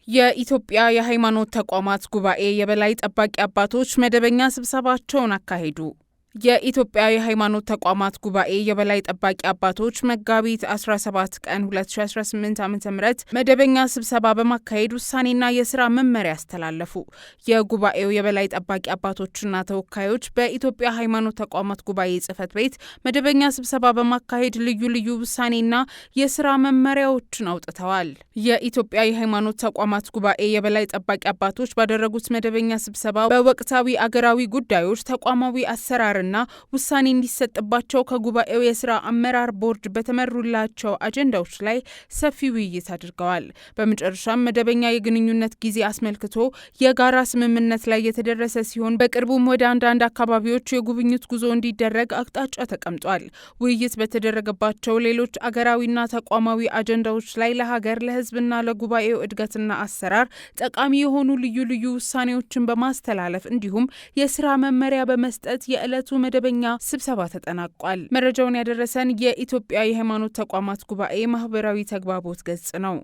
የኢትዮጵያ የሃይማኖት ተቋማት ጉባኤ የበላይ ጠባቂ አባቶች መደበኛ ስብሰባቸውን አካሄዱ። የኢትዮጵያ የሃይማኖት ተቋማት ጉባኤ የበላይ ጠባቂ አባቶች መጋቢት 17 ቀን 2018 ዓ.ም መደበኛ ስብሰባ በማካሄድ ውሳኔና የስራ መመሪያ አስተላለፉ። የጉባኤው የበላይ ጠባቂ አባቶችና ተወካዮች በኢትዮጵያ ሃይማኖት ተቋማት ጉባኤ ጽሕፈት ቤት መደበኛ ስብሰባ በማካሄድ ልዩ ልዩ ውሳኔና የስራ መመሪያዎችን አውጥተዋል። የኢትዮጵያ የሃይማኖት ተቋማት ጉባኤ የበላይ ጠባቂ አባቶች ባደረጉት መደበኛ ስብሰባ በወቅታዊ አገራዊ ጉዳዮች ተቋማዊ አሰራር እና ውሳኔ እንዲሰጥባቸው ከጉባኤው የስራ አመራር ቦርድ በተመሩላቸው አጀንዳዎች ላይ ሰፊ ውይይት አድርገዋል። በመጨረሻም መደበኛ የግንኙነት ጊዜ አስመልክቶ የጋራ ስምምነት ላይ የተደረሰ ሲሆን በቅርቡም ወደ አንዳንድ አካባቢዎች የጉብኝት ጉዞ እንዲደረግ አቅጣጫ ተቀምጧል። ውይይት በተደረገባቸው ሌሎች አገራዊና ተቋማዊ አጀንዳዎች ላይ ለሀገር ለሕዝብና ለጉባኤው እድገትና አሰራር ጠቃሚ የሆኑ ልዩ ልዩ ውሳኔዎችን በማስተላለፍ እንዲሁም የስራ መመሪያ በመስጠት የዕለቱ መደበኛ ስብሰባ ተጠናቋል። መረጃውን ያደረሰን የኢትዮጵያ የሃይማኖት ተቋማት ጉባኤ ማህበራዊ ተግባቦት ገጽ ነው።